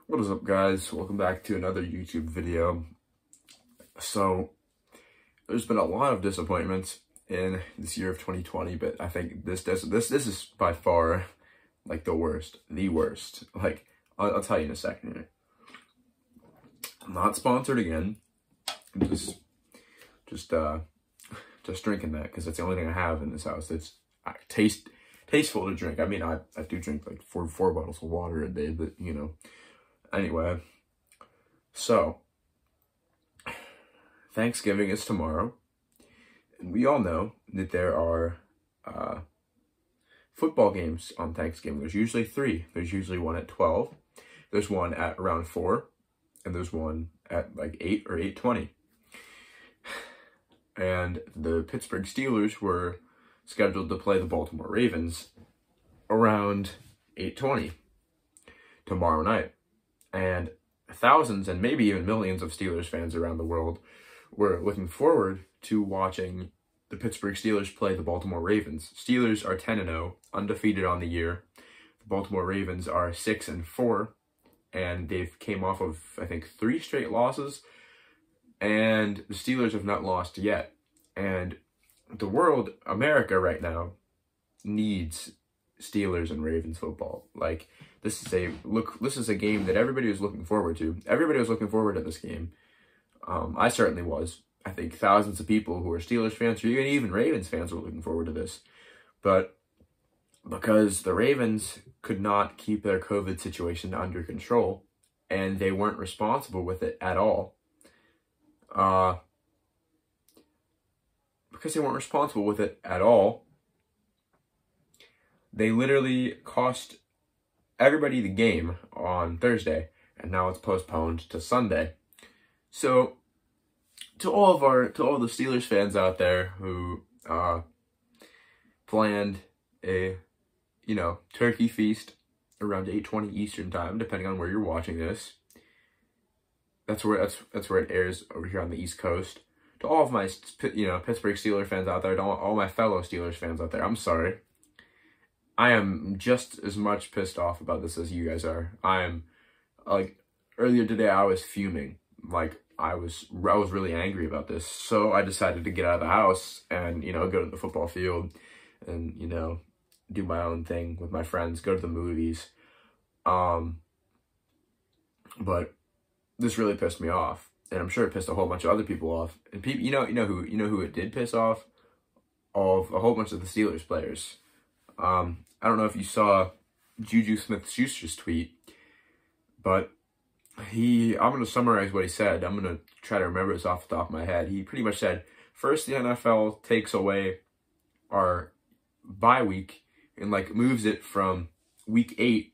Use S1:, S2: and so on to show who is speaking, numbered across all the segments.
S1: What is up, guys? Welcome back to another YouTube video. So, there's been a lot of disappointments in this year of 2020, but I think this is by far like the worst. Like, I'll tell you in a second here. I'm not sponsored again. I'm just drinking that because that's the only thing I have in this house that's tasteful to drink. I mean, I do drink like four bottles of water a day, but you know. Anyway, so Thanksgiving is tomorrow, and we all know that there are football games on Thanksgiving. There's usually 3. There's usually one at 12, there's one at around 4, and there's one at like 8 or 8:20. And the Pittsburgh Steelers were scheduled to play the Baltimore Ravens around 8:20 tomorrow night. And thousands and maybe even millions of Steelers fans around the world were looking forward to watching the Pittsburgh Steelers play the Baltimore Ravens. Steelers are 10-0, undefeated on the year. The Baltimore Ravens are 6-4, and they've came off of, I think, 3 straight losses, and the Steelers have not lost yet. And the world, America right now, needs Steelers and Ravens football. Like, this is a game that everybody was looking forward to. Everybody was looking forward to this game. I certainly was. I think thousands of people who are Steelers fans or even Ravens fans were looking forward to this. But because the Ravens could not keep their COVID situation under control, and they weren't responsible with it at all, they literally cost everybody the game on Thursday, and now it's postponed to Sunday. So, to all the Steelers fans out there who planned a, turkey feast around 8:20 Eastern time, depending on where you're watching this. That's where it airs over here on the East Coast. To all of my Pittsburgh Steelers fans out there, to all my fellow Steelers fans out there, I'm sorry. I am just as much pissed off about this as you guys are. Earlier today I was fuming. Like, I was really angry about this. So I decided to get out of the house and, go to the football field and, do my own thing with my friends, go to the movies. But this really pissed me off, and I'm sure it pissed a whole bunch of other people off. And people, you know who it did piss off? A whole bunch of the Steelers players. I don't know if you saw Juju Smith-Schuster's tweet, but I'm going to summarize what he said. I'm going to try to remember this off the top of my head. He pretty much said, first, the NFL takes away our bye week and, moves it from week 8,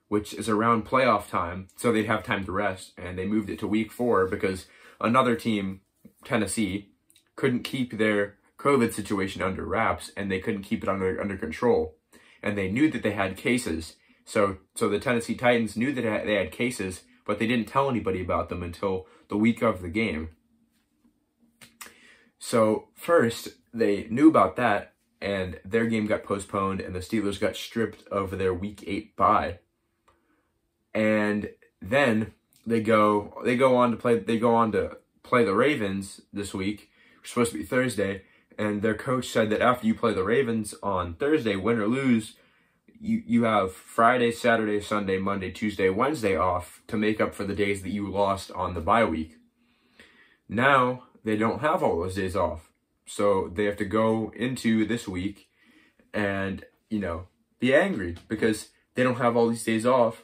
S1: which is around playoff time, so they'd have time to rest, and they moved it to week 4 because another team, Tennessee, couldn't keep their COVID situation under wraps, and they couldn't keep it under control. And they knew that they had cases. So the Tennessee Titans knew that they had cases, but they didn't tell anybody about them until the week of the game. So first, they knew about that, and their game got postponed, and the Steelers got stripped of their week 8 bye. And then they go on to play the Ravens this week. It's supposed to be Thursday. And their coach said that after you play the Ravens on Thursday, win or lose, you have Friday, Saturday, Sunday, Monday, Tuesday, Wednesday off to make up for the days that you lost on the bye week. Now, they don't have all those days off. So they have to go into this week and, be angry because they don't have all these days off,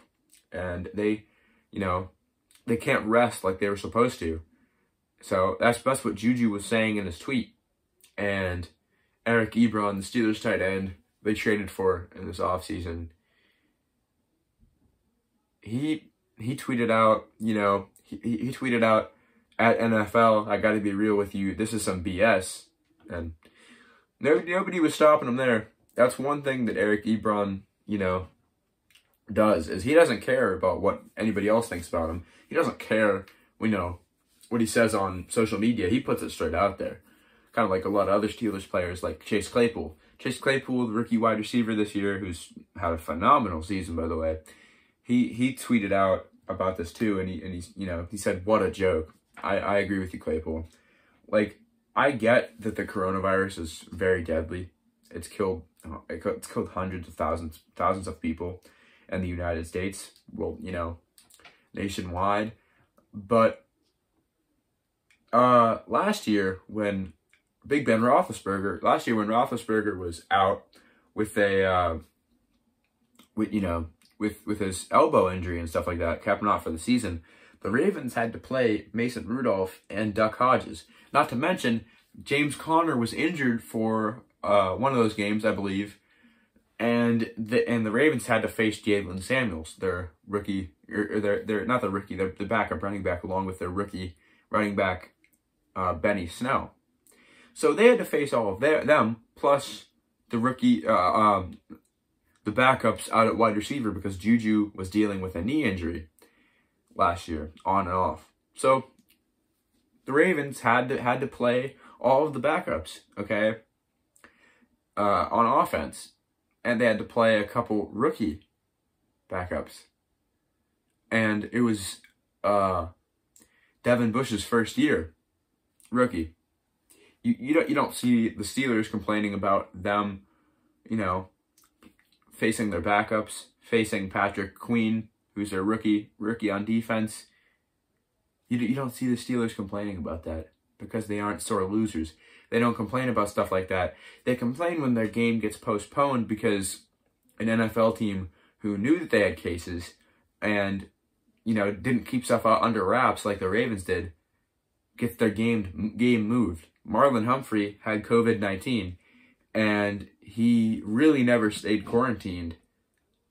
S1: and they can't rest like they were supposed to. So that's what Juju was saying in his tweet. And Eric Ebron, the Steelers tight end, they traded for in this offseason, he tweeted out, he tweeted out, at NFL, I got to be real with you, this is some BS. And nobody was stopping him there. That's one thing that Eric Ebron, does, is he doesn't care about what anybody else thinks about him. He doesn't care, what he says on social media. He puts it straight out there. Kind of like a lot of other Steelers players, like Chase Claypool. Chase Claypool, the rookie wide receiver this year, who's had a phenomenal season, by the way. He tweeted out about this too, and he's he said, "What a joke." I agree with you, Claypool. Like, I get that the coronavirus is very deadly. It's killed hundreds of thousands of people in the United States. Well, nationwide. But last year when Roethlisberger was out with a with his elbow injury and stuff like that, kept him out for the season, the Ravens had to play Mason Rudolph and Duck Hodges. Not to mention, James Conner was injured for one of those games, I believe, and the Ravens had to face Jalen Samuels, their rookie, they're not the rookie, they're the backup running back, along with their rookie running back, Benny Snell. So they had to face all of them, plus the rookie, the backups out at wide receiver, because Juju was dealing with a knee injury last year, on and off. So the Ravens had to play all of the backups, okay, on offense, and they had to play a couple rookie backups, and it was Devin Bush's first year, rookie. You don't see the Steelers complaining about them, facing their backups, facing Patrick Queen, who's their rookie on defense. You don't see the Steelers complaining about that, because they aren't sore losers. They don't complain about stuff like that. They complain when their game gets postponed because an NFL team who knew that they had cases and, didn't keep stuff under wraps like the Ravens did, gets their game moved. Marlon Humphrey had COVID-19, and he really never stayed quarantined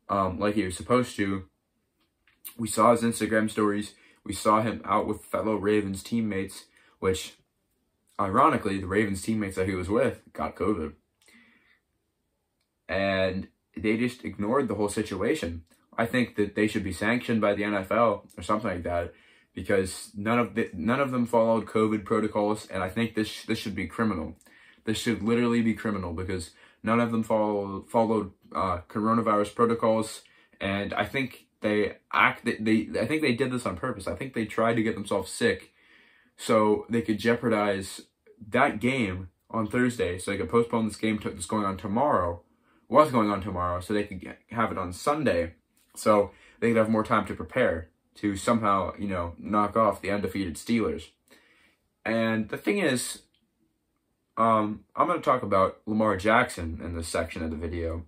S1: like he was supposed to. We saw his Instagram stories. We saw him out with fellow Ravens teammates, which, ironically, the Ravens teammates that he was with got COVID. And they just ignored the whole situation. I think that they should be sanctioned by the NFL or something like that, because none of them followed COVID protocols, and I think this should be criminal. This should literally be criminal, because none of them followed coronavirus protocols, and I think I think they did this on purpose. I think they tried to get themselves sick so they could jeopardize that game on Thursday, so they could postpone this game that's going on tomorrow, so they could have it on Sunday, so they could have more time to prepare to somehow, knock off the undefeated Steelers. And the thing is, I'm going to talk about Lamar Jackson in this section of the video.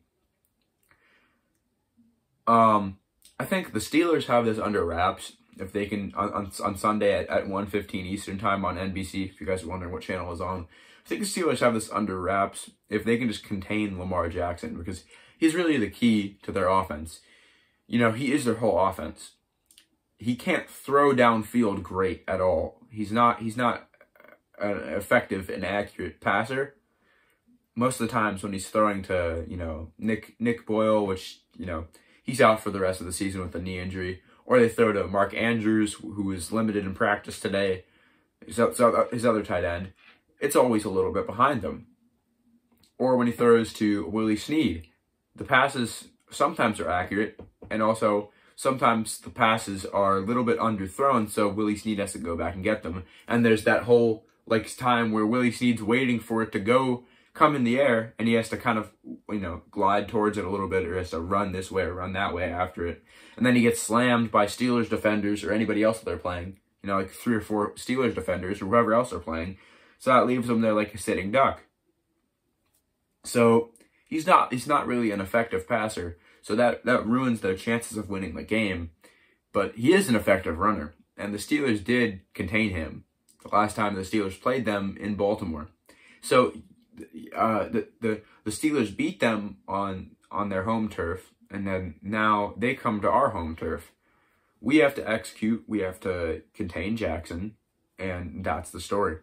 S1: I think the Steelers have this under wraps. If they can, on Sunday at 1:15 Eastern time on NBC, if you guys are wondering what channel is on, I think the Steelers have this under wraps if they can just contain Lamar Jackson, because he's really the key to their offense. He is their whole offense. He can't throw downfield great at all. He's not an effective and accurate passer. Most of the times when he's throwing to, Nick Boyle, which, he's out for the rest of the season with a knee injury, or they throw to Mark Andrews, who is limited in practice today, his other tight end, it's always a little bit behind them. Or when he throws to Willie Snead, the passes sometimes are accurate, and also sometimes the passes are a little bit underthrown, so Willie Snead has to go back and get them. And there's that whole time where Willie Snead's waiting for it to come in the air, and he has to kind of, glide towards it a little bit, or has to run this way or run that way after it. And then he gets slammed by Steelers defenders or anybody else that they're playing, like 3 or 4 Steelers defenders or whoever else they're playing. So that leaves him there like a sitting duck. So he's not really an effective passer. So that ruins their chances of winning the game. But he is an effective runner, and the Steelers did contain him the last time the Steelers played them in Baltimore. So the Steelers beat them on their home turf, and then now they come to our home turf. We have to execute. We have to contain Jackson, and that's the story.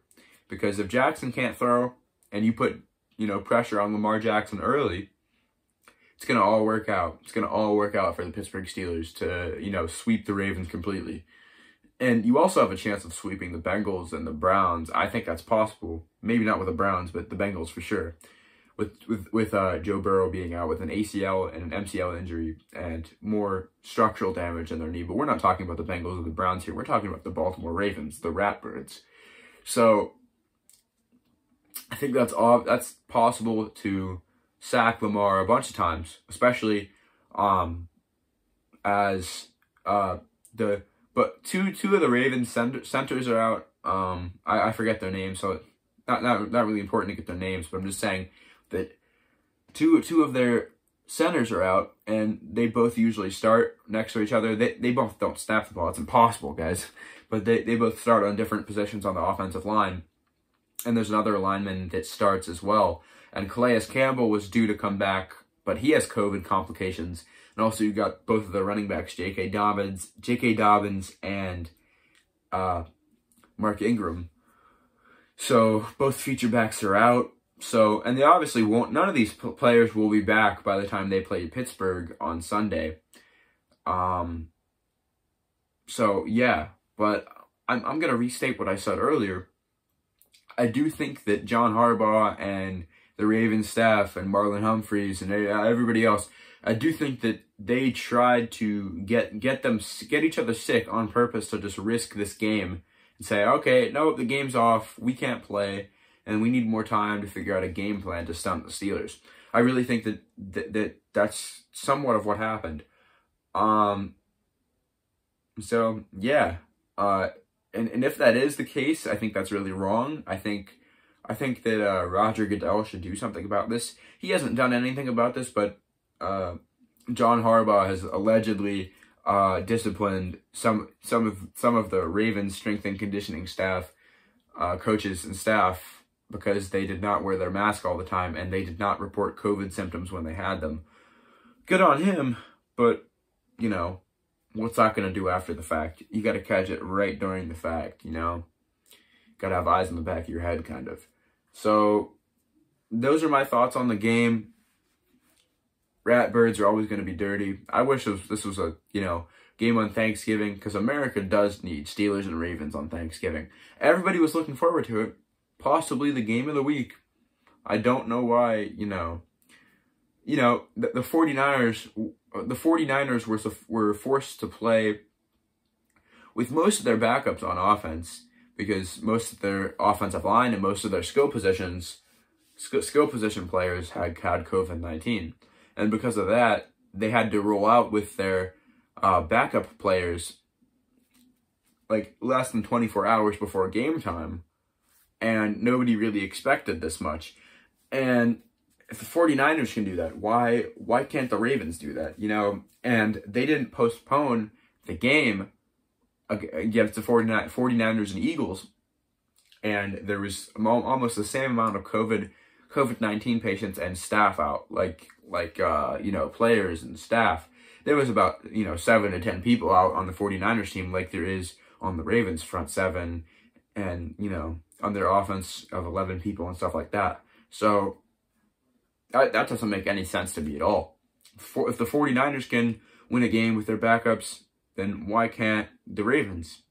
S1: Because if Jackson can't throw, and you put pressure on Lamar Jackson early, it's going to all work out. It's going to all work out for the Pittsburgh Steelers to, sweep the Ravens completely. And you also have a chance of sweeping the Bengals and the Browns. I think that's possible. Maybe not with the Browns, but the Bengals for sure. with Joe Burrow being out with an ACL and an MCL injury and more structural damage in their knee. But we're not talking about the Bengals or the Browns here. We're talking about the Baltimore Ravens, the Ratbirds. So I think that's possible to sack Lamar a bunch of times, especially but two of the Ravens centers are out. I forget their names, so not really important to get their names, but I'm just saying that two of their centers are out, and they both usually start next to each other. They both don't snap the ball. It's impossible, guys. But they both start on different positions on the offensive line. And there's another lineman that starts as well. And Calais Campbell was due to come back, but he has COVID complications. And also you got both of the running backs, J.K. Dobbins and Mark Ingram. So both feature backs are out. So, and they obviously won't, none of these players will be back by the time they play Pittsburgh on Sunday. So yeah, but I'm going to restate what I said earlier. I do think that John Harbaugh and the Ravens staff and Marlon Humphreys and everybody else, I do think that they tried to get each other sick on purpose to just risk this game and say, okay, no, the game's off, we can't play, and we need more time to figure out a game plan to stunt the Steelers. I really think that's somewhat of what happened. So yeah, and if that is the case, I think that's really wrong. I think that Roger Goodell should do something about this. He hasn't done anything about this, but John Harbaugh has allegedly disciplined some of the Ravens strength and conditioning staff, coaches and staff, because they did not wear their mask all the time and they did not report COVID symptoms when they had them. Good on him, but you know, what's that going to do after the fact? You got to catch it right during the fact, you know? Got to have eyes in the back of your head, kind of. So, those are my thoughts on the game. Ratbirds are always going to be dirty. I wish this was a, you know, game on Thanksgiving, because America does need Steelers and Ravens on Thanksgiving. Everybody was looking forward to it. Possibly the game of the week. I don't know why, you know, the 49ers were forced to play with most of their backups on offense, because most of their offensive line and most of their skill position players had COVID-19. And because of that, they had to roll out with their backup players like less than 24 hours before game time. And nobody really expected this much. And if the 49ers can do that, why can't the Ravens do that? You know, and they didn't postpone the game against the 49ers and Eagles. And there was almost the same amount of COVID-19 patients and staff out, you know, players and staff. There was about, you know, 7 to 10 people out on the 49ers team, like there is on the Ravens front 7, and, you know, on their offense of 11 people and stuff like that. So that doesn't make any sense to me at all. If the 49ers can win a game with their backups, then why can't the Ravens?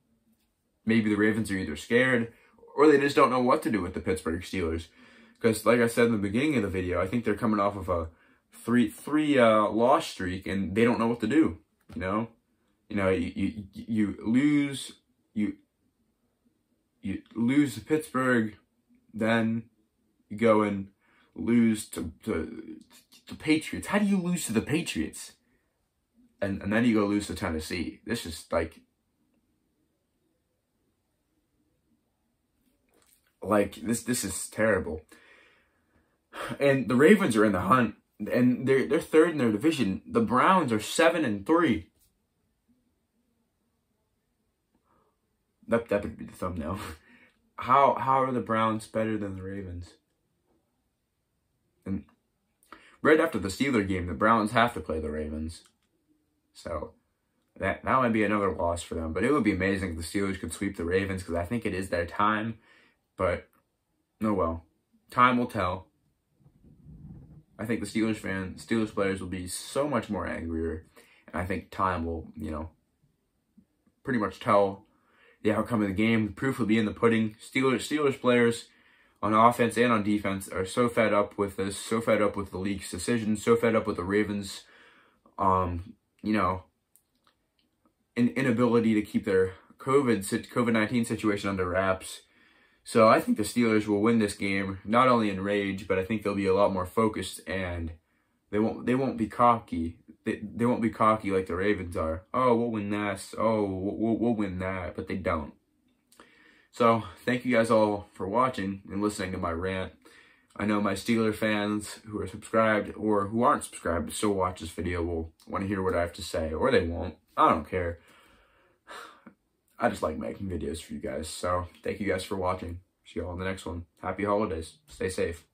S1: Maybe the Ravens are either scared or they just don't know what to do with the Pittsburgh Steelers. Because like I said in the beginning of the video, I think they're coming off of a three loss streak, and they don't know what to do. You know, you lose to Pittsburgh, then you go and lose to the Patriots. How do you lose to the Patriots? And then you go lose to Tennessee. This is like this is terrible. And the Ravens are in the hunt, and they're third in their division. The Browns are 7-3. That would be the thumbnail. How are the Browns better than the Ravens? And right after the Steeler game, the Browns have to play the Ravens. So that might be another loss for them. But it would be amazing if the Steelers could sweep the Ravens, because I think it is their time. But, oh well. Time will tell. I think the Steelers players will be so much more angrier. And I think time will, you know, pretty much tell the outcome of the game. The proof will be in the pudding. Steelers players on offense and on defense are so fed up with this, so fed up with the league's decisions, so fed up with the Ravens, you know, inability to keep their COVID-19 situation under wraps. So I think the Steelers will win this game, not only in rage, but I think they'll be a lot more focused, and they won't be cocky. They won't be cocky like the Ravens are. Oh, we'll win this. Oh, we'll win that. But they don't. So thank you guys all for watching and listening to my rant. I know my Steeler fans who are subscribed or who aren't subscribed but still watch this video will want to hear what I have to say, or they won't. I don't care. I just like making videos for you guys. So thank you guys for watching. See you all in the next one. Happy holidays. Stay safe.